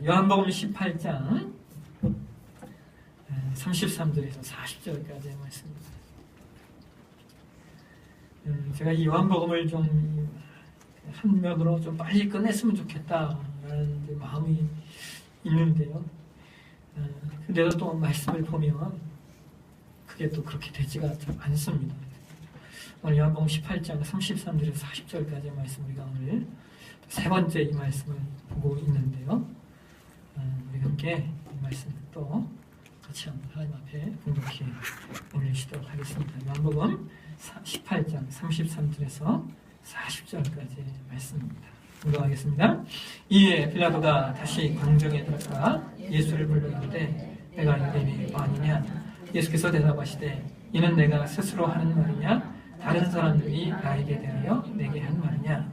요한복음 18장 33절에서 40절까지의 말씀입니다. 제가 이 요한복음을 좀 한 면으로 좀 빨리 끝냈으면 좋겠다라는 마음이 있는데요. 근데도 또 말씀을 보면 그게 또 그렇게 되지가 않습니다. 오늘 요한복음 18장 33절에서 40절까지의 말씀 우리가 오늘 세 번째 이 말씀을 보고 있는데요. 우리 함께 이 말씀을 또 같이 하나님 앞에 공동히 올리시도록 하겠습니다. 요한복음 18장 33절에서 40절까지의 말씀입니다. 공동하겠습니다. 이에 빌라도가 다시 광정에 들어가 예수를 불러 이르되 내가 유대인의 왕이냐? 예수께서 대답하시되 이는 내가 스스로 하는 말이냐? 다른 사람들이 나에게 대하여 내게 한 말이냐?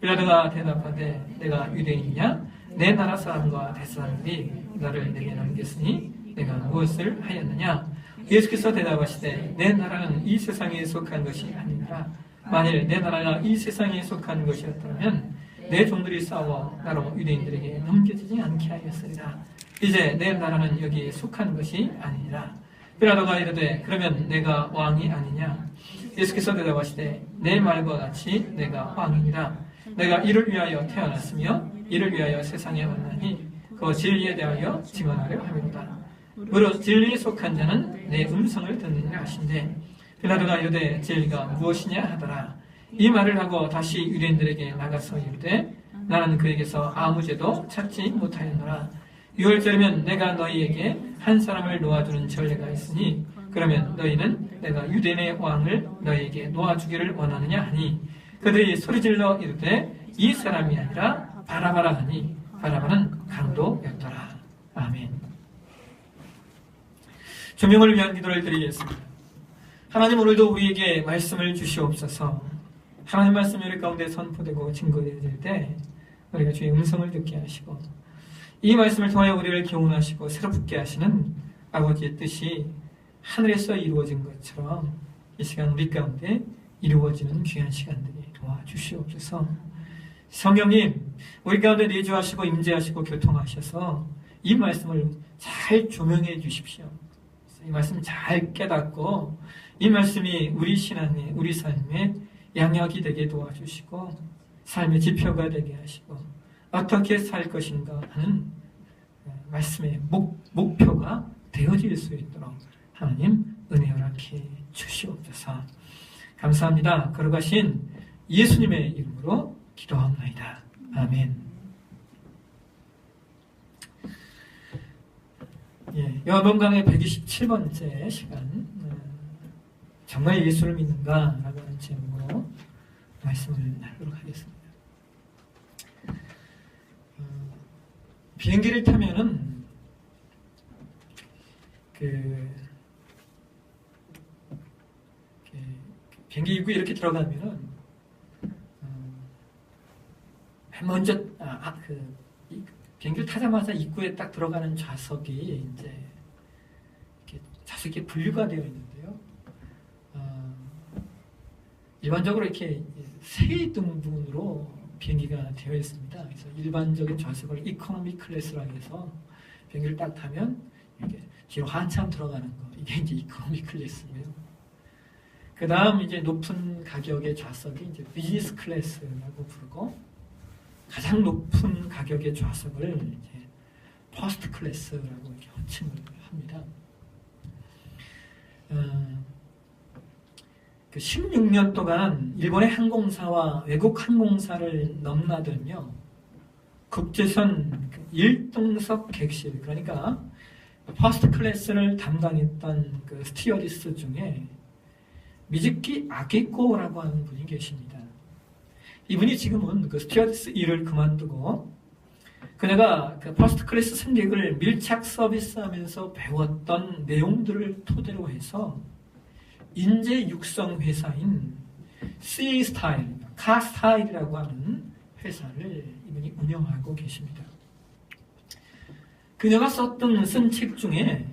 빌라도가 대답하되 내가 유대인이냐? 내 나라 사람과 대사람들이 너를 내게 넘겼으니 내가 무엇을 하였느냐? 예수께서 대답하시되 내 나라는 이 세상에 속한 것이 아니라 만일 내 나라가 이 세상에 속한 것이었다면 내 종들이 싸워 나로 유대인들에게 넘겨지지 않게 하였으리라. 이제 내 나라는 여기에 속한 것이 아니라. 빌라도가 이르되 그러면 내가 왕이 아니냐? 예수께서 대답하시되 내 말과 같이 내가 왕이니라. 내가 이를 위하여 태어났으며 이를 위하여 세상에 왔나니 그 진리에 대하여 증언하려 함이로다. 무릇 진리에 속한 자는 내 음성을 듣느니라 하신대 빌라도가 이르되 진리가 무엇이냐 하더라. 이 말을 하고 다시 유대인들에게 나가서 이르되 나는 그에게서 아무 죄도 찾지 못하였노라. 유월절이면 내가 너희에게 한 사람을 놓아주는 전례가 있으니 그러면 너희는 내가 유대인의 왕을 너희에게 놓아주기를 원하느냐 하니 그들이 소리질러 이르되 이 사람이 아니라 바라바라 하니 바라바는 강도였더라. 아멘. 조명을 위한 기도를 드리겠습니다. 하나님 오늘도 우리에게 말씀을 주시옵소서. 하나님 말씀이 우리 가운데 선포되고 증거되어질 때 우리가 주의 음성을 듣게 하시고 이 말씀을 통하여 우리를 교훈하시고 새롭게 하시는 아버지의 뜻이 하늘에서 이루어진 것처럼 이 시간 우리 가운데 이루어지는 귀한 시간들이 도와주시옵소서. 성령님 우리 가운데 내주하시고 임재하시고 교통하셔서 이 말씀을 잘 조명해 주십시오. 이 말씀 잘 깨닫고 이 말씀이 우리 신앙에 우리 삶에 양약이 되게 도와주시고 삶의 지표가 되게 하시고 어떻게 살 것인가 하는 말씀의 목표가 되어질 수 있도록 하나님 은혜 허락해 주시옵소서. 감사합니다. 걸어가신 예수님의 이름으로 기도합니다. 아멘. 요한복음 강의 127번째 시간 정말 예수를 믿는가? 라고 하는 제목으로 말씀을 나누도록 하겠습니다. 비행기를 타면은 비행기 입구에 이렇게 들어가면은 먼저 비행기를 타자마자 입구에 딱 들어가는 좌석이 이제 이렇게 좌석이 분류가 되어 있는데요. 일반적으로 이렇게 세 등분으로 비행기가 되어 있습니다. 그래서 일반적인 좌석을 이코노미 클래스라고 해서 비행기를 딱 타면 이렇게 뒤로 한참 들어가는 거, 이게 이제 이코노미 클래스고요. 그 다음 이제 높은 가격의 좌석이 이제 비즈니스 클래스라고 부르고, 가장 높은 가격의 좌석을 이제 퍼스트 클래스라고 이렇게 호칭을 합니다. 16년 동안 일본의 항공사와 외국 항공사를 넘나들며 국제선 1등석 객실, 그러니까 퍼스트 클래스를 담당했던 그 스튜어디스 중에 미즈키 아키코라고 하는 분이 계십니다. 이분이 지금은 그 스튜어디스 일을 그만두고 그녀가 그 퍼스트 클래스 승객을 밀착 서비스하면서 배웠던 내용들을 토대로 해서 인재 육성 회사인 CA 스타일, 카 스타일이라고 하는 회사를 이분이 운영하고 계십니다. 그녀가 쓴 책 중에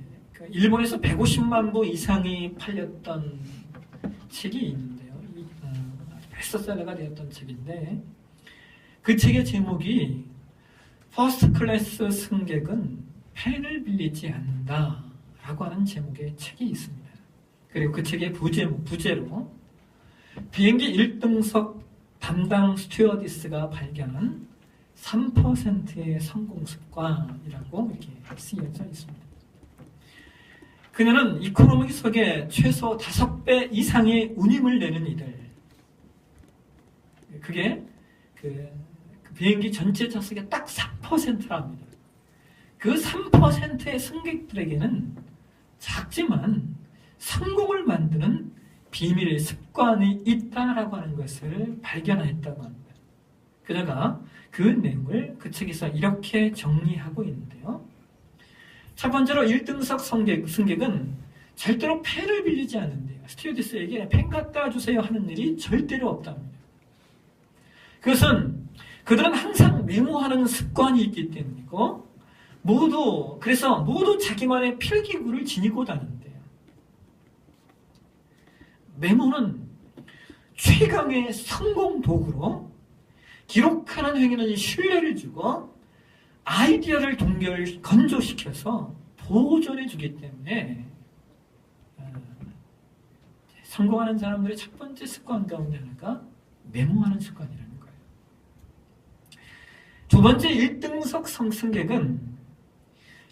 일본에서 150만 부 이상이 팔렸던 책이 있는데요. 베스트셀러가 되었던 책인데 그 책의 제목이 퍼스트 클래스 승객은 펜을 빌리지 않는다라고 하는 제목의 책이 있습니다. 그리고 그 책의 부제로 비행기 1등석 담당 스튜어디스가 발견한 3%의 성공 습관이라고 이렇게 쓰여져 있습니다. 그녀는 이코노미 속에 최소 5배 이상의 운임을 내는 이들, 그게 그 비행기 전체 좌석의 딱 3%랍니다. 그 3%의 승객들에게는 작지만 성공을 만드는 비밀의 습관이 있다라고 하는 것을 발견했다고 합니다. 그녀가 그 내용을 그 책에서 이렇게 정리하고 있는데요. 첫 번째로 1등석 승객은 절대로 펜을 빌리지 않는데요. 스튜어디스에게 펜 갖다 주세요 하는 일이 절대로 없답니다. 그것은 그들은 항상 메모하는 습관이 있기 때문이고 그래서 모두 자기만의 필기구를 지니고 다닌대요. 메모는 최강의 성공 도구로 기록하는 행위는 신뢰를 주고 아이디어를 건조시켜서 보존해 주기 때문에 성공하는 사람들의 첫 번째 습관 가운데 하나가 메모하는 습관이라는 거예요. 두 번째 1등석 승객은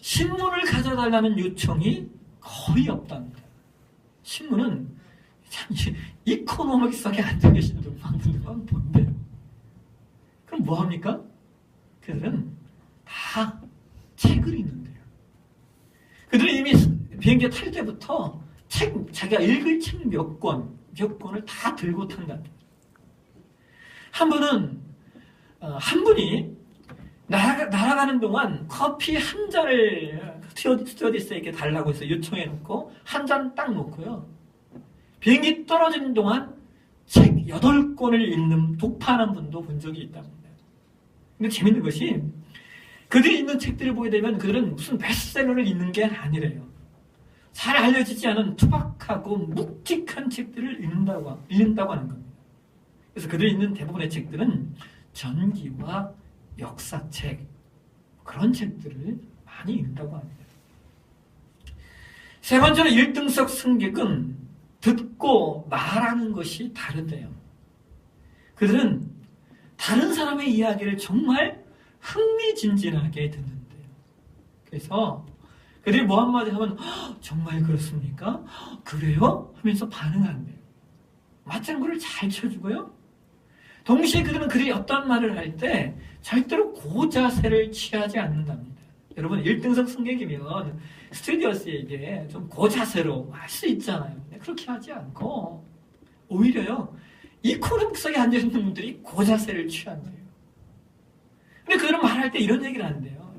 신문을 가져달라는 요청이 거의 없답니다. 신문은 참 이코노믹스하게 앉아 계신 분들만 본대요. 그럼 뭐 합니까? 그들은 다 책을 읽는데요. 그들은 이미 비행기에 탈 때부터 자기가 읽을 책 몇 권을 다 들고 탄답니다. 한 분이 날아가는 동안 커피 한 잔을 스튜어디스에게 달라고 해서 요청해 놓고 한 잔 딱 놓고요. 비행기 떨어지는 동안 책 8권을 읽는 독파하는 분도 본 적이 있답니다. 근데 재밌는 것이 그들이 읽는 책들을 보게 되면 그들은 무슨 베스트셀러를 읽는 게 아니래요. 잘 알려지지 않은 투박하고 묵직한 책들을 읽는다고 하는 겁니다. 그래서 그들이 읽는 대부분의 책들은 전기와 역사책, 그런 책들을 많이 읽는다고 합니다. 세 번째로 1등석 승객은 듣고 말하는 것이 다르대요. 그들은 다른 사람의 이야기를 정말 흥미진진하게 듣는데요. 그래서 그들이 뭐 한마디 하면 정말 그렇습니까? 그래요? 하면서 반응한대요. 맞장구를 잘 쳐주고요. 동시에 그들이 어떤 말을 할 때 절대로 고자세를 취하지 않는답니다. 여러분 1등석 승객이면 스튜디오스에게 좀 고자세로 할 수 있잖아요. 그렇게 하지 않고 오히려요 이코노믹스에 앉아있는 분들이 고자세를 취한대요. 근데 그들은 말할 때 이런 얘기를 하는데요.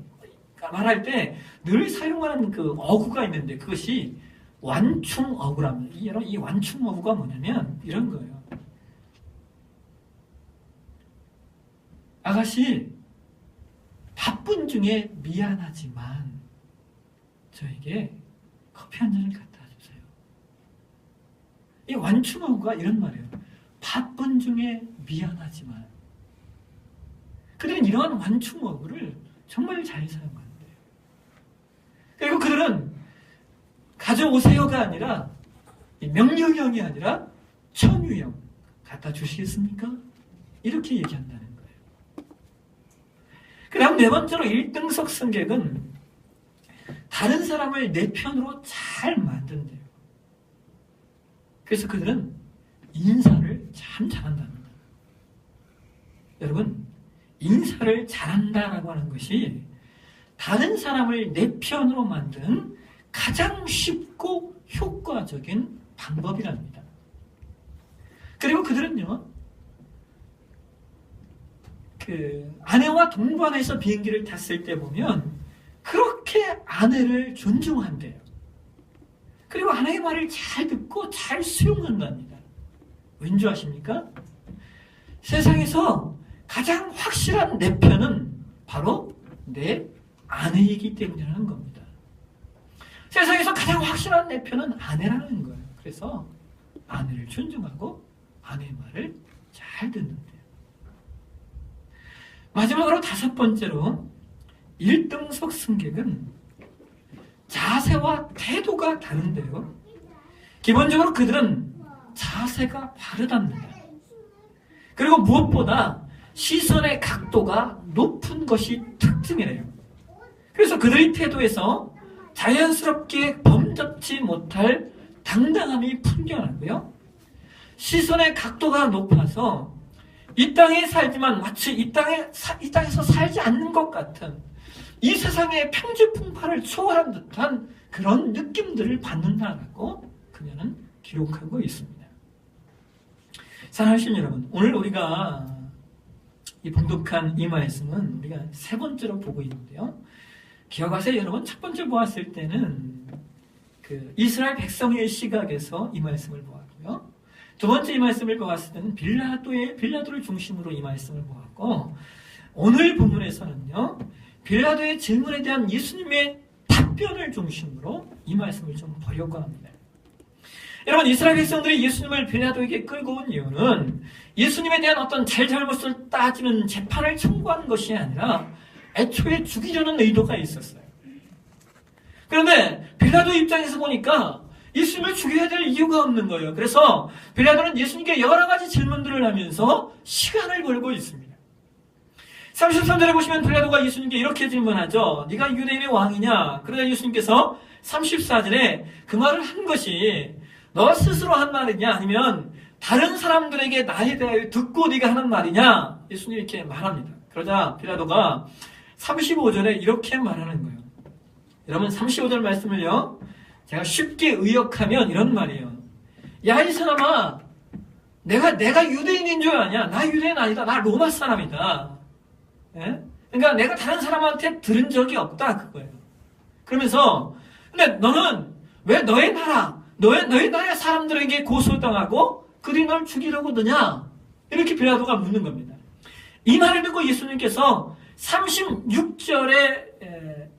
말할 때 늘 사용하는 그 어구가 있는데 그것이 완충 어구랍니다. 이 완충 어구가 뭐냐면 이런 거예요. 아가씨, 바쁜 중에 미안하지만 저에게 커피 한 잔을 갖다 주세요. 이 완충어구가 이런 말이에요. 바쁜 중에 미안하지만. 그들은 이러한 완충어구를 정말 잘 사용한대요. 그리고 그들은 가져오세요가 아니라 명령형이 아니라 청유형 갖다 주시겠습니까? 이렇게 얘기한다는 거예요. 그 다음 네 번째로 1등석 승객은 다른 사람을 내 편으로 잘 만든대요. 그래서 그들은 인사를 참 잘한답니다. 여러분, 인사를 잘한다라고 하는 것이 다른 사람을 내 편으로 만드는 가장 쉽고 효과적인 방법이랍니다. 그리고 그들은요, 아내와 동반해서 비행기를 탔을 때 보면 그렇게 아내를 존중한대요. 그리고 아내의 말을 잘 듣고 잘 수용한답니다. 왠지 아십니까? 세상에서 가장 확실한 내 편은 바로 내 아내이기 때문이라는 겁니다. 세상에서 가장 확실한 내 편은 아내라는 거예요. 그래서 아내를 존중하고 아내의 말을 잘 듣는데요. 마지막으로 다섯 번째로 1등석 승객은 자세와 태도가 다른데요. 기본적으로 그들은 자세가 바르답니다. 그리고 무엇보다 시선의 각도가 높은 것이 특징이래요. 그래서 그들의 태도에서 자연스럽게 범접지 못할 당당함이 풍겨나고요. 시선의 각도가 높아서 이 땅에 살지만 마치 이 땅에서 살지 않는 것 같은 이 세상의 평지풍파를 초월한 듯한 그런 느낌들을 받는다라고 그녀는 기록하고 있습니다. 사랑하시는 여러분, 오늘 우리가 이 봉독한 이 말씀은 우리가 세 번째로 보고 있는데요. 기억하세요, 여러분. 첫 번째 보았을 때는 그 이스라엘 백성의 시각에서 이 말씀을 보았고요. 두 번째 이 말씀을 보았을 때는 빌라도를 중심으로 이 말씀을 보았고, 오늘 본문에서는요, 빌라도의 질문에 대한 예수님의 답변을 중심으로 이 말씀을 좀 보려고 합니다. 여러분, 이스라엘 백성들이 예수님을 빌라도에게 끌고 온 이유는 예수님에 대한 어떤 잘잘못을 따지는 재판을 청구하는 것이 아니라 애초에 죽이려는 의도가 있었어요. 그런데 빌라도 입장에서 보니까 예수님을 죽여야 될 이유가 없는 거예요. 그래서 빌라도는 예수님께 여러 가지 질문들을 하면서 시간을 벌고 있습니다. 33절에 보시면 빌라도가 예수님께 이렇게 질문하죠. 네가 유대인의 왕이냐? 그러자 예수님께서 34절에 그 말을 한 것이 너 스스로 한 말이냐? 아니면 다른 사람들에게 나에 대하여 듣고 네가 하는 말이냐? 예수님이 이렇게 말합니다. 그러자 빌라도가 35절에 이렇게 말하는 거예요. 여러분, 35절 말씀을요, 제가 쉽게 의역하면 이런 말이에요. 야, 이 사람아, 내가 유대인인 줄 아냐? 나 유대인 아니다. 나 로마 사람이다. 예? 그러니까 내가 다른 사람한테 들은 적이 없다, 그거예요. 그러면서, 근데 너는 왜 너의 나라의 사람들에게 고소당하고 그들이 널 죽이려고 드냐? 이렇게 빌라도가 묻는 겁니다. 이 말을 듣고 예수님께서 36절에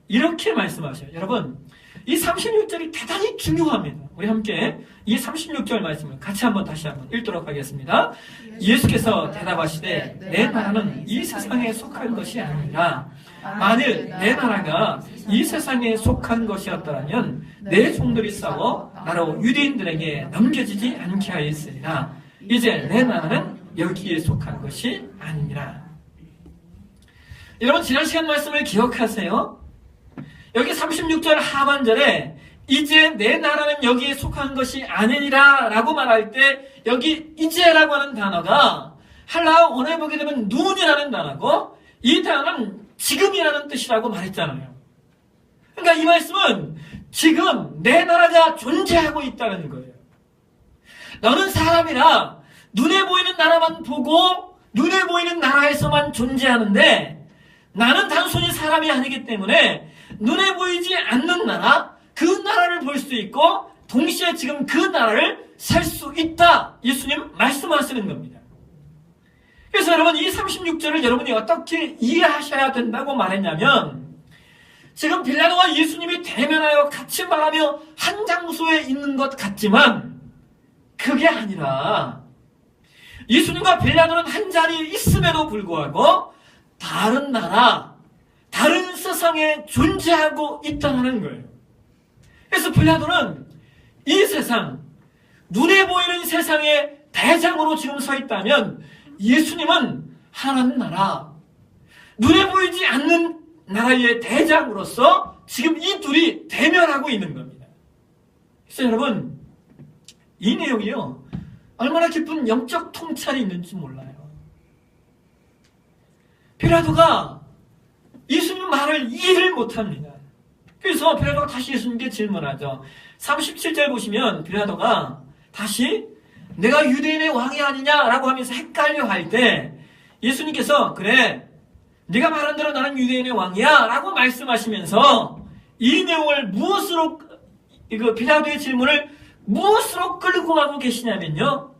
이렇게 말씀하셔요. 여러분, 이 36절이 대단히 중요합니다. 우리 함께 이 36절 말씀을 같이 다시 한번 읽도록 하겠습니다. 예수께서 대답하시되 내 나라는 이 세상에 속한 것이 아니라 만일 내 나라가 이 세상에 속한 것이었더라면 내 종들이 싸워 나로 유대인들에게 넘겨지지 않게 하였으리라. 이제 내 나라는 여기에 속한 것이 아니니라. 여러분, 지난 시간 말씀을 기억하세요? 여기 36절 하반절에 이제 내 나라는 여기에 속한 것이 아니니라 라고 말할 때 여기 이제라고 하는 단어가 할라어 원어에 보게 되면 눈이라는 단어고 이 단어는 지금이라는 뜻이라고 말했잖아요. 그러니까 이 말씀은 지금 내 나라가 존재하고 있다는 거예요. 너는 사람이라 눈에 보이는 나라만 보고 눈에 보이는 나라에서만 존재하는데 나는 단순히 사람이 아니기 때문에 눈에 보이지 않는 나라, 그 나라를 볼 수 있고 동시에 지금 그 나라를 살 수 있다. 예수님 말씀하시는 겁니다. 그래서 여러분, 이 36절을 여러분이 어떻게 이해하셔야 된다고 말했냐면 지금 빌라도와 예수님이 대면하여 같이 말하며 한 장소에 있는 것 같지만 그게 아니라 예수님과 빌라도는 한 자리에 있음에도 불구하고 다른 나라, 다른 세상에 존재하고 있다는 거예요. 그래서 빌라도는 이 세상, 눈에 보이는 세상의 대장으로 지금 서 있다면 예수님은 하나님 나라, 눈에 보이지 않는 나라의 대장으로서 지금 이 둘이 대면하고 있는 겁니다. 그래서 여러분, 이 내용이요, 얼마나 깊은 영적 통찰이 있는지 몰라요. 빌라도가 예수님 말을 이해를 못합니다. 그래서 빌라도가 다시 예수님께 질문하죠. 37절 보시면 빌라도가 다시 내가 유대인의 왕이 아니냐라고 하면서 헷갈려 할 때 예수님께서 그래, 네가 말한 대로 나는 유대인의 왕이야 라고 말씀하시면서 이 내용을 무엇으로, 빌라도의 질문을 무엇으로 끌고 가고 계시냐면요,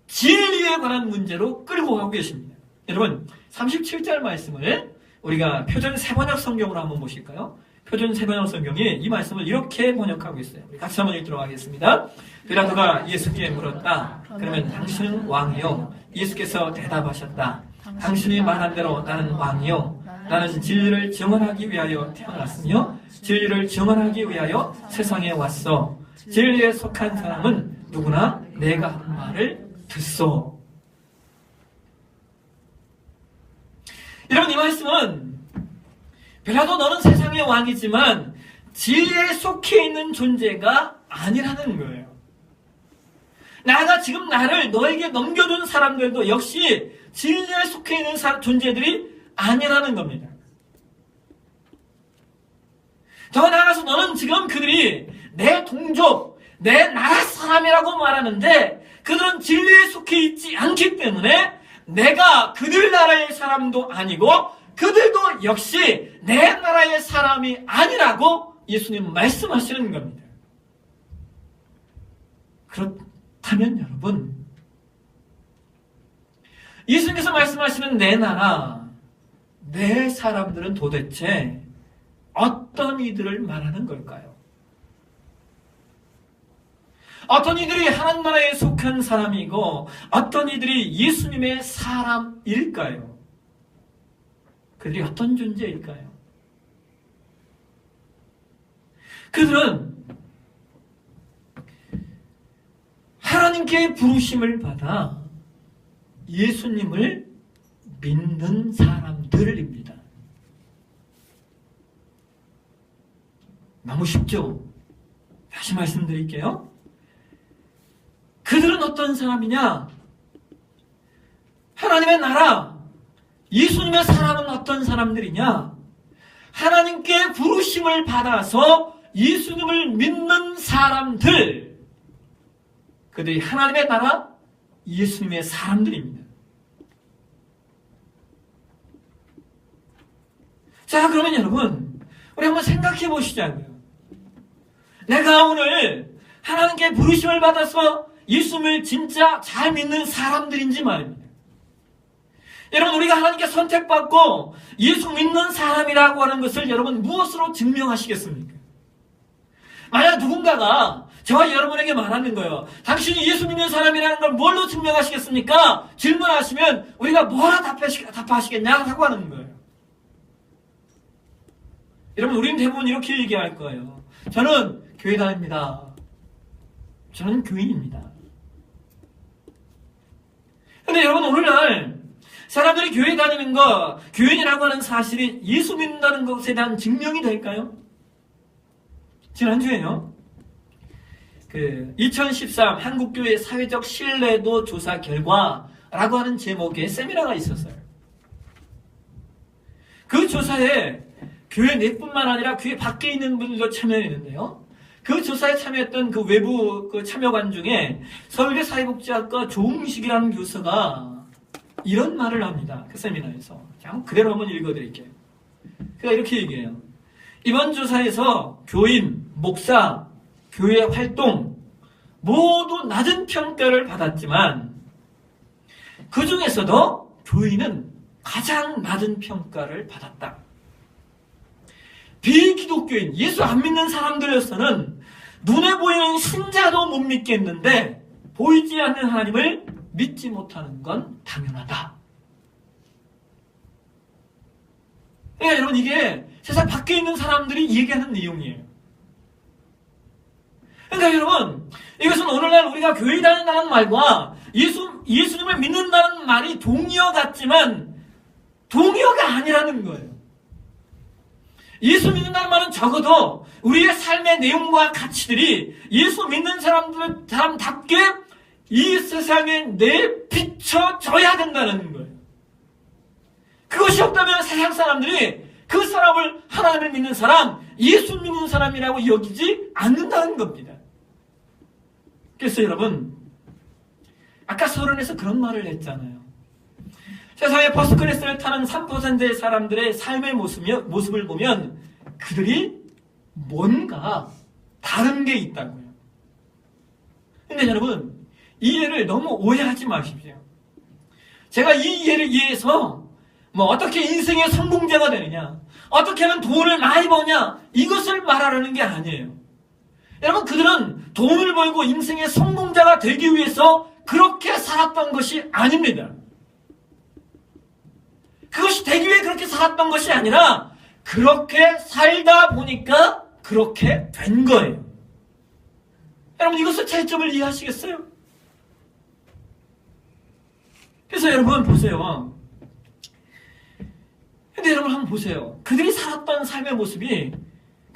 진리에 관한 문제로 끌고 가고 계십니다. 여러분, 37절 말씀을 우리가 표준 세번역 성경으로 한번 보실까요? 표준 세번역 성경이 이 말씀을 이렇게 번역하고 있어요. 우리 같이 한번 읽도록 하겠습니다. 빌라도가 예수께 물었다. 그러면 당신은 왕이요? 예수께서 대답하셨다. 당신이 말한 대로 나는 왕이요? 나는 진리를 증언하기 위하여 태어났으며 진리를 증언하기 위하여 세상에 왔어. 진리에 속한 사람은 누구나 내가 한 말을 듣소. 여러분, 이 말씀은 빌라도 너는 세상의 왕이지만 진리에 속해 있는 존재가 아니라는 거예요. 내가 지금 나를 너에게 넘겨준 사람들도 역시 진리에 속해 있는 존재들이 아니라는 겁니다. 더 나아가서 너는 지금 그들이 내 동족, 내 나라 사람이라고 말하는데 그들은 진리에 속해 있지 않기 때문에 내가 그들 나라의 사람도 아니고 그들도 역시 내 나라의 사람이 아니라고 예수님 말씀하시는 겁니다. 그렇다면 여러분, 예수님께서 말씀하시는 내 나라, 내 사람들은 도대체 어떤 이들을 말하는 걸까요? 어떤 이들이 하나님 나라에 속한 사람이고 어떤 이들이 예수님의 사람일까요? 그들이 어떤 존재일까요? 그들은 하나님께 부르심을 받아 예수님을 믿는 사람들입니다. 너무 쉽죠? 다시 말씀드릴게요. 그들은 어떤 사람이냐? 하나님의 나라, 예수님의 사람은 어떤 사람들이냐? 하나님께 부르심을 받아서 예수님을 믿는 사람들. 그들이 하나님의 나라, 예수님의 사람들입니다. 자, 그러면 여러분, 우리 한번 생각해 보시자고요. 내가 오늘 하나님께 부르심을 받아서 예수님을 진짜 잘 믿는 사람들인지 말입니다. 여러분, 우리가 하나님께 선택받고 예수 믿는 사람이라고 하는 것을 여러분 무엇으로 증명하시겠습니까? 만약 누군가가 저와 여러분에게 말하는 거예요. 당신이 예수 믿는 사람이라는 걸 뭘로 증명하시겠습니까? 질문하시면 우리가 뭐라 답하시겠냐고 하는 거예요. 여러분, 우리는 대부분 이렇게 얘기할 거예요. 저는 교회 다닙니다. 저는 교인입니다. 근데 여러분, 오늘날 사람들이 교회 다니는 거, 교인이라고 하는 사실이 예수 믿는다는 것에 대한 증명이 될까요? 지난주에요. 2013 한국교회 사회적 신뢰도 조사 결과라고 하는 제목의 세미나가 있었어요. 그 조사에 교회 내뿐만 아니라 교회 밖에 있는 분들도 참여했는데요. 그 조사에 참여했던 그 외부 참여관 중에 서울대 사회복지학과 조웅식이라는 교수가 이런 말을 합니다. 그 세미나에서. 자, 그대로 한번 읽어드릴게요. 그가 이렇게 얘기해요. 이번 조사에서 교인, 목사, 교회 활동 모두 낮은 평가를 받았지만 그 중에서도 교인은 가장 낮은 평가를 받았다. 비기독교인, 예수 안 믿는 사람들에서는 눈에 보이는 신자도 못 믿겠는데 보이지 않는 하나님을 믿지 못하는 건 당연하다. 그러니까 여러분, 이게 세상 밖에 있는 사람들이 얘기하는 내용이에요. 그러니까 여러분, 이것은 오늘날 우리가 교회 다닌다는 말과 예수님을 믿는다는 말이 동의어 같지만 동의어가 아니라는 거예요. 예수 믿는다는 말은 적어도 우리의 삶의 내용과 가치들이 예수 믿는 사람답게 이 세상에 내비춰져야 된다는 거예요. 그것이 없다면 세상 사람들이 그 사람을 하나님을 믿는 사람, 예수 믿는 사람이라고 여기지 않는다는 겁니다. 그래서 여러분, 아까 서론에서 그런 말을 했잖아요. 세상에 퍼스트클래스를 타는 3%의 사람들의 삶의 모습을 보면 그들이 뭔가 다른 게 있다고요. 근데 여러분, 이 예를 너무 오해하지 마십시오. 제가 이 이해를 이해해서 어떻게 인생의 성공자가 되느냐, 어떻게 하면 돈을 많이 버냐, 이것을 말하려는 게 아니에요. 여러분, 그들은 돈을 벌고 인생의 성공자가 되기 위해서 그렇게 살았던 것이 아닙니다. 그것이 되기 위해 그렇게 살았던 것이 아니라 그렇게 살다 보니까 그렇게 된 거예요. 여러분 이것의 차이점을 이해하시겠어요? 그래서 여러분 보세요. 근데 여러분 한번 보세요. 그들이 살았던 삶의 모습이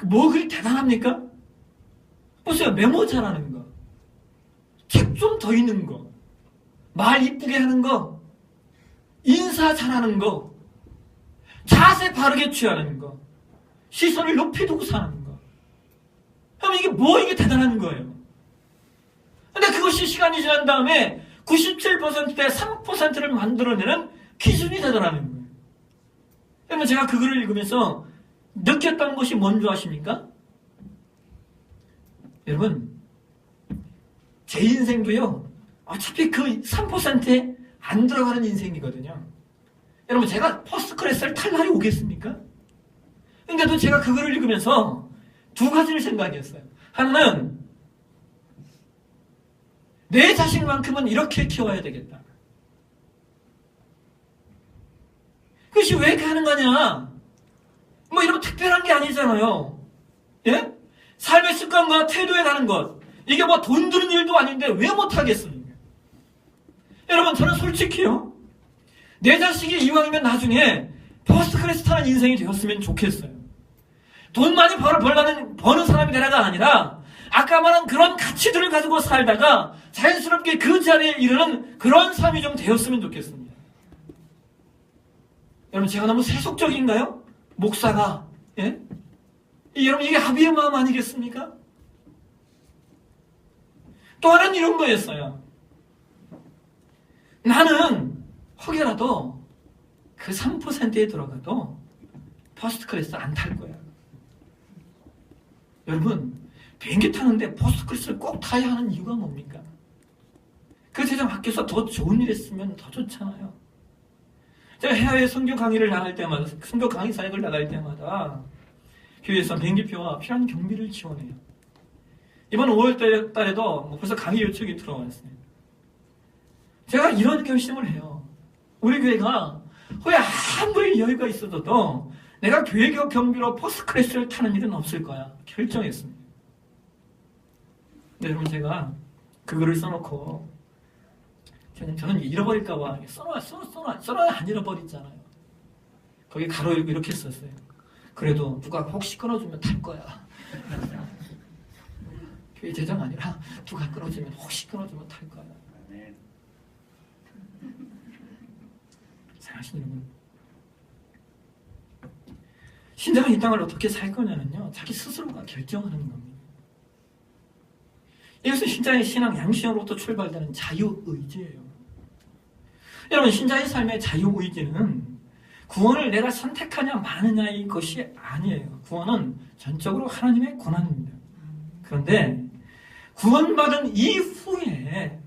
뭐 그리 대단합니까? 보세요. 메모 잘하는 거, 책 좀 더 읽는 거, 말 이쁘게 하는 거, 인사 잘하는 거, 자세 바르게 취하는 거, 시선을 높이 두고 사는 거. 그럼 이게 대단한 거예요. 근데 그것이 시간이 지난 다음에 97%대 3%를 만들어내는 기준이 되더라는 거예요. 그러면 제가 그 글을 읽으면서 느꼈던 것이 뭔지 아십니까? 여러분, 제 인생도요, 어차피 그 3%에 안 들어가는 인생이거든요. 여러분, 제가 퍼스트 클래스를 탈 날이 오겠습니까? 근데도 제가 그 글을 읽으면서 두 가지를 생각했어요. 하나는, 내 자식만큼은 이렇게 키워야 되겠다. 그것이 왜 이렇게 하는 거냐? 뭐 이런 특별한 게 아니잖아요. 예? 삶의 습관과 태도에 가는 것. 이게 뭐 돈 드는 일도 아닌데 왜 못하겠습니까? 여러분, 저는 솔직히요, 내 자식이 이왕이면 나중에 퍼스트 클래스 타는 인생이 되었으면 좋겠어요. 돈 많이 버는 사람이 되라가 아니라 아까 말한 그런 가치들을 가지고 살다가 자연스럽게 그 자리에 이르는 그런 삶이 좀 되었으면 좋겠습니다. 여러분, 제가 너무 세속적인가요? 목사가, 예? 여러분, 이게 아비의 마음 아니겠습니까? 또 하나는 이런 거였어요. 나는 혹여라도 그 3%에 들어가도 퍼스트 클래스 안 탈 거야. 여러분, 비행기 타는데 퍼스트 클래스를 꼭 타야 하는 이유가 뭡니까? 그 세상 밖에서 더 좋은 일 했으면 더 좋잖아요. 제가 해외 선교 강의를 나갈 때마다, 선교 강의 사역을 나갈 때마다 교회에서 비행기표와 필요한 경비를 지원해요. 이번 5월 달에도 벌써 강의 요청이 들어왔어요. 제가 이런 결심을 해요. 우리 교회가 후에 아무리 여유가 있어도 내가 교회 경비로 퍼스트 클래스를 타는 일은 없을 거야. 결정했습니다. 근데 여러분, 제가 그거를 써놓고 저는 잃어버릴까봐 써놔야 안 잃어버리잖아요. 거기 가로 이렇게 썼어요. 그래도 누가 혹시 끊어주면 탈 거야. 교회 재정 아니라 누가 끊어주면 혹시 끊어주면 탈 거야. 사랑하시는 여러분, 신자가 이 땅을 어떻게 살 거냐는요, 자기 스스로가 결정하는 겁니다. 이것은 신자의 신앙 양심으로부터 출발되는 자유의지예요. 여러분, 신자의 삶의 자유의지는 구원을 내가 선택하냐 마느냐의 것이 아니에요. 구원은 전적으로 하나님의 권한입니다. 그런데 구원받은 이후에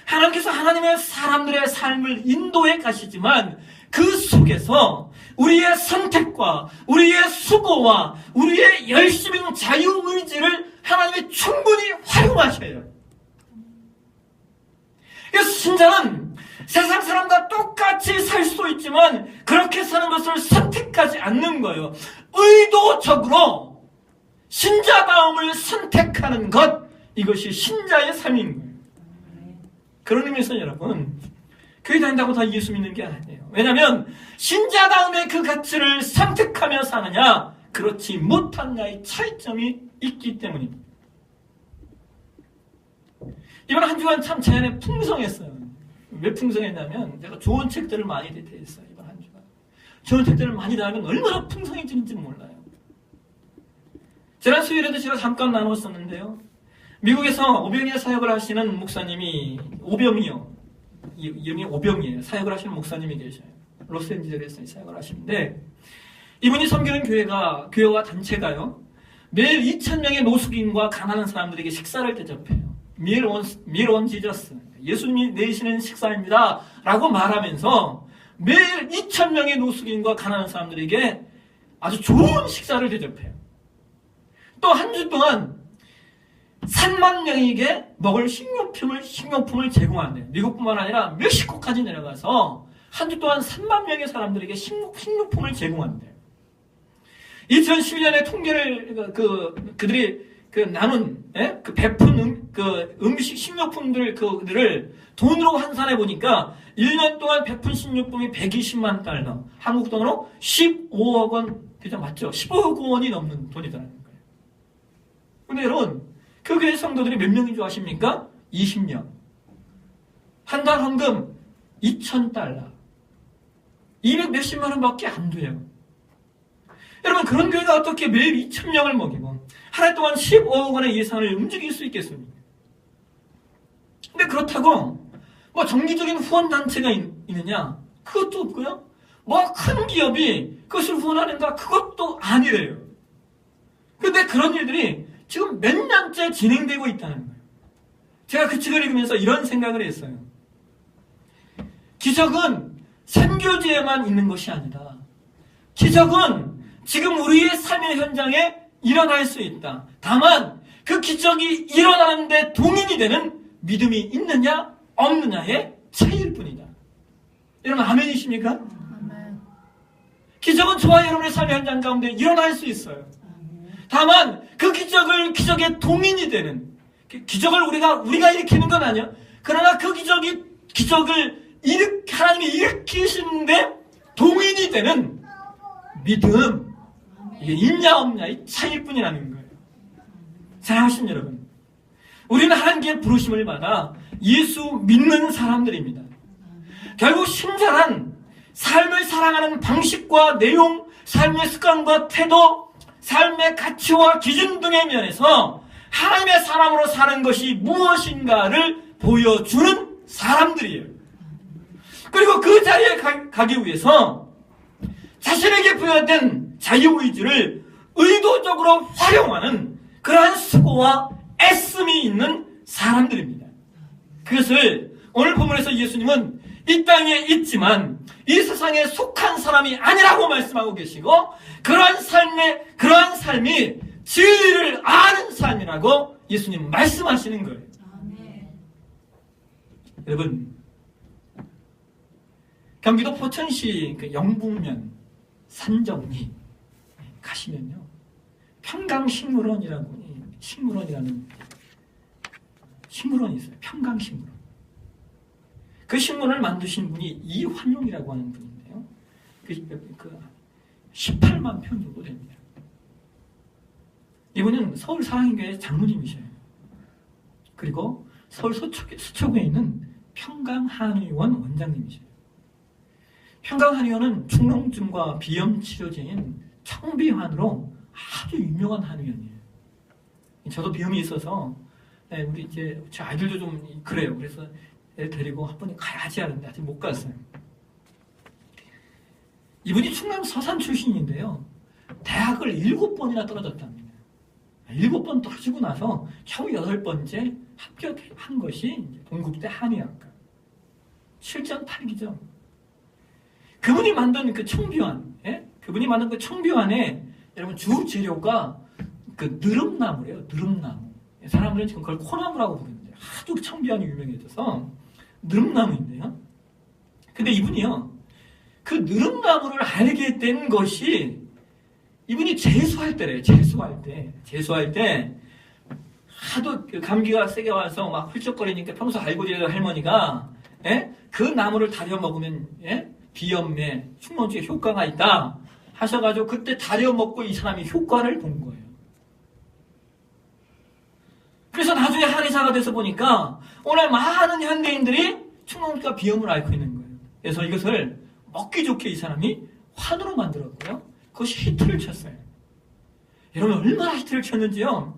하나님께서 하나님의 사람들의 삶을 인도해 가시지만 그 속에서 우리의 선택과 우리의 수고와 우리의 열심인 자유의지를 하나님이 충분히 활용하셔요. 그래서 신자는 세상 사람과 똑같이 살 수도 있지만 그렇게 사는 것을 선택하지 않는 거예요. 의도적으로 신자다움을 선택하는 것, 이것이 신자의 삶인 거예요. 그런 의미에서 여러분, 교회 다닌다고 다 예수 믿는 게 아니에요. 왜냐하면 신자다움의 그 가치를 선택하며 사느냐, 그렇지 못하느냐의 차이점이 있기 때문입니다. 이번 한 주간 참 제 안에 풍성했어요. 왜 풍성했냐면 제가 좋은 책들을 많이 대했어요. 이번 한 주간 좋은 책들을 많이 대하면 얼마나 풍성해지는지 몰라요. 지난 수요일에도 제가 잠깐 나눴었는데요. 미국에서 오병이어 사역을 하시는 목사님이, 이름이 오병이에요. 사역을 하시는 목사님이 계셔요. 로스앤젤레스에 사역을 하시는데, 이분이 섬기는 교회와 단체가요, 매일 2,000명의 노숙인과 가난한 사람들에게 식사를 대접해요. Meal on Jesus, 예수님이 내시는 식사입니다 라고 말하면서 매일 2,000명의 노숙인과 가난한 사람들에게 아주 좋은 식사를 대접해요. 또 한 주 동안 3만 명에게 먹을 식료품을 제공한대요. 미국뿐만 아니라 멕시코까지 내려가서 한 주 동안 3만 명의 사람들에게 식료품을 제공한대요. 2012년에 통계를 그들이 나눈 베푼 음식 식료품들을 돈으로 환산해 보니까 1년 동안 베푼 식료품이 120만 달러, 한국 돈으로 15억 원, 그죠? 맞죠? 15억 원이 넘는 돈이더라는 거예요. 근데 여러분, 그 교회 성도들이 몇 명인 줄 아십니까? 20명. 한 달 헌금 2,000달러. 200 몇십만 원밖에 안 돼요. 여러분, 그런 교회가 어떻게 매일 2,000명을 먹이고 한 해 동안 15억 원의 예산을 움직일 수 있겠습니까? 근데 그렇다고 뭐 정기적인 후원단체가 있느냐? 그것도 없고요. 뭐 큰 기업이 그것을 후원하는가? 그것도 아니래요. 근데 그런 일들이 지금 몇 년째 진행되고 있다는 거예요. 제가 그 책을 읽으면서 이런 생각을 했어요. 기적은 선교지에만 있는 것이 아니다. 기적은 지금 우리의 삶의 현장에 일어날 수 있다. 다만 그 기적이 일어나는데 동인이 되는 믿음이 있느냐 없느냐의 차이일 뿐이다. 여러분 아멘이십니까? 아멘. 기적은 저와 여러분의 삶의 현장 가운데 일어날 수 있어요. 다만 그 기적의 동인이 되는, 기적을 우리가 일으키는 건 아니야. 그러나 그 기적을 하나님이 일으키시는데 동인이 되는 믿음, 이게 있냐 없냐의 차이일 뿐이라는 거예요. 사랑하신 여러분, 우리는 하나님께 부르심을 받아 예수 믿는 사람들입니다. 결국 신자란 삶을 살아가는 방식과 내용, 삶의 습관과 태도, 삶의 가치와 기준 등의 면에서 하나님의 사람으로 사는 것이 무엇인가를 보여주는 사람들이에요. 그리고 그 자리에 가기 위해서 자신에게 부여된 자유의지를 의도적으로 활용하는 그러한 수고와 애씀이 있는 사람들입니다. 그것을 오늘 본문에서 예수님은 이 땅에 있지만 이 세상에 속한 사람이 아니라고 말씀하고 계시고, 그러한 삶이 진리를 아는 삶이라고 예수님 말씀하시는 거예요. 여러분, 경기도 포천시 영북면 산정리 가시면요, 평강식물원이라는 식물원이 있어요. 평강식물원. 그 식물원을 만드신 분이 이환용이라고 하는 분인데요. 18만 평 정도 됩니다. 이분은 서울 사랑교회 장로님이셔요. 그리고 서울 수초구에 있는 평강한의원 원장님이셔요. 평강한의원은 축농증과 비염 치료제인 청비환으로 아주 유명한 한의원이에요. 저도 비염이 있어서 우리 이제 제 아이들도 좀 그래요. 그래서 애 데리고 한 번에 가야지 하는데 아직 못 갔어요. 이분이 충남 서산 출신인데요. 대학을 7번이나 떨어졌답니다. 7번 떨어지고 나서 겨우 8번째 합격한 것이 동국대 한의학과. 7전 8기죠. 그분이 만든 그 청비환, 그분이 만든 그 청비환에 여러분 주 재료가 그 느릅나무래요. 느릅나무. 사람들은 지금 그걸 코나무라고 부르는데 하도 청비환이 유명해져서 느릅나무인데요. 근데 이분이요, 그 느릅나무를 알게 된 것이 이분이 재수할 때래요. 재수할 때 하도 감기가 세게 와서 막 훌쩍거리니까 평소 알고 지내던 할머니가 그 나무를 다려 먹으면 비염에 축농증에 효과가 있다 하셔가지고 그때 다려 먹고 이 사람이 효과를 본 거예요. 그래서 나중에 한의사가 돼서 보니까 오늘 많은 현대인들이 축농증과 비염을 앓고 있는 거예요. 그래서 이것을 먹기 좋게 이 사람이 환으로 만들었고요. 그것이 히트를 쳤어요. 여러분 얼마나 히트를 쳤는지요.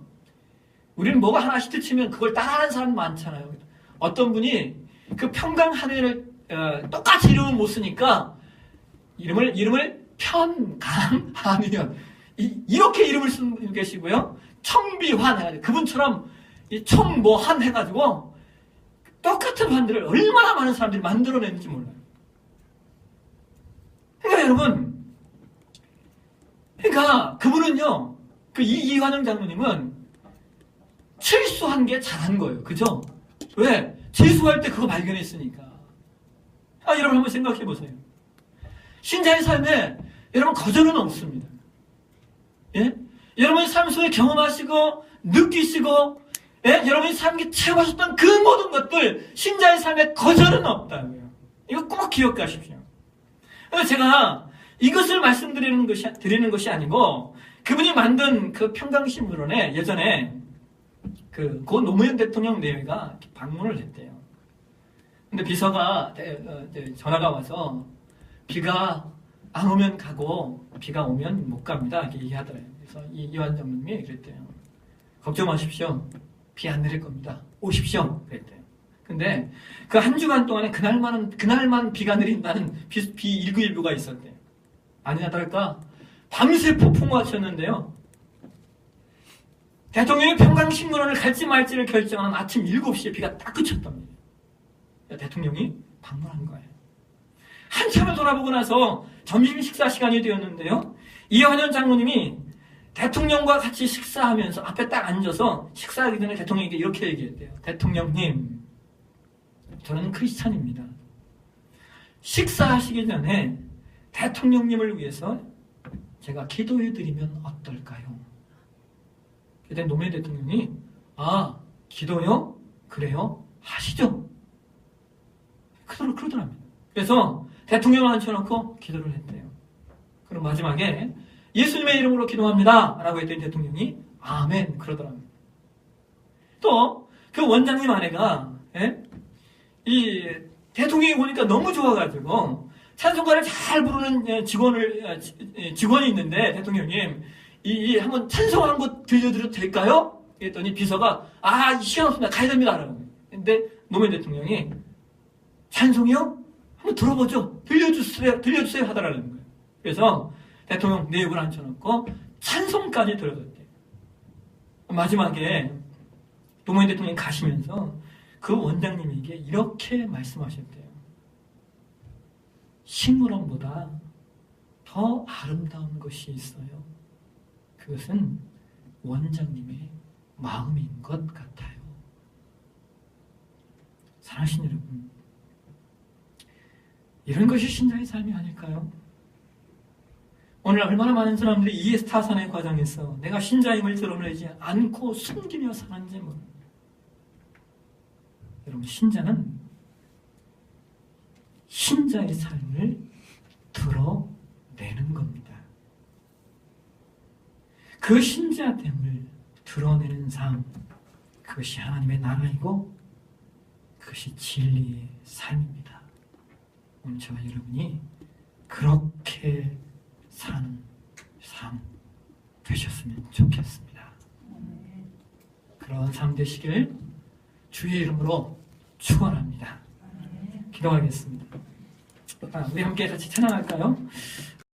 우리는 뭐가 하나 히트 치면 그걸 따라하는 사람 많잖아요. 어떤 분이 그 평강한의를 똑같이 이름을 못 쓰니까 이름을 평강한의원 이렇게 이름을 쓰는 분 계시고요. 청비환 해가지고 그분처럼 청뭐한 해가지고 똑같은 환들을 얼마나 많은 사람들이 만들어냈는지 몰라요. 그러니까 여러분, 그분은요, 그 이환영 장로님은 실수한 게 잘한 거예요. 그죠? 왜? 재수할 때 그거 발견했으니까. 여러분 한번 생각해 보세요. 신자의 삶에 여러분 거절은 없습니다. 예? 여러분의 삶 속에 경험하시고 느끼시고 여러분이 삶에 체험하셨던 그 모든 것들 신자의 삶에 거절은 없다고요. 이거 꼭 기억하십시오. 그래서 제가 이것을 말씀드리는 것이 아니고 그분이 만든 그 평강신문원에 예전에 고 노무현 대통령 내외가 방문을 했대요. 근데 비서가 전화가 와서 비가 안 오면 가고 비가 오면 못 갑니다. 이렇게 얘기하더래요. 그래서 이완 장로님이 그랬대요. 걱정 마십시오. 비 안 내릴 겁니다. 오십시오. 그랬대요. 근데 그 한 주간 동안에 그날만 비가 내린다는 비 일구일구가 있었대요. 아니나 다를까 밤새 폭풍우가 쳤는데요. 대통령이 평강신문원을 갈지 말지를 결정하는 아침 7시에 비가 딱 그쳤답니다. 대통령이 방문한 거예요. 한참을 돌아보고 나서 점심 식사 시간이 되었는데요. 이완현 장로님이 대통령과 같이 식사하면서 앞에 딱 앉아서 식사하기 전에 대통령에게 이렇게 얘기했대요. 대통령님, 저는 크리스찬입니다. 식사하시기 전에 대통령님을 위해서 제가 기도해드리면 어떨까요? 그때 노무현 대통령이 기도요? 그래요? 하시죠. 그러더랍니다. 그래서 대통령을 앉혀놓고 기도를 했대요. 그럼 마지막에 예수님의 이름으로 기도합니다 라고 했더니 대통령이 아멘 그러더랍니다. 또 그 원장님 아내가 이 대통령이 보니까 너무 좋아가지고 찬송가를 잘 부르는 직원이 있는데 대통령님 한번 찬송 한번 들려드려도 될까요? 그랬더니 비서가 시간 없습니다. 가야 됩니다. 라고. 근데 노무현 대통령이 찬송이요? 한번 들어보죠. 들려주세요 하더라는 거예요. 그래서 대통령 내역을 앉혀놓고 찬송까지 들어줬대요. 마지막에 노무현 대통령이 가시면서 그 원장님에게 이렇게 말씀하셨대요. 식물원보다 더 아름다운 것이 있어요. 그것은 원장님의 마음인 것 같아요. 사랑하신 여러분, 이런 것이 신자의 삶이 아닐까요? 오늘 얼마나 많은 사람들이 이 타산의 과정에서 내가 신자임을 드러내지 않고 숨기며 사는지 모릅니다. 여러분, 신자는 신자의 삶을 드러내는 겁니다. 그 신자됨을 드러내는 삶, 그것이 하나님의 나라이고 그것이 진리의 삶입니다. 오늘 저와 여러분이 그렇게 사는 삶 되셨으면 좋겠습니다. 그런 삶 되시길 주의 이름으로 축원합니다. 기도하겠습니다. 우리 함께 같이 찬양할까요?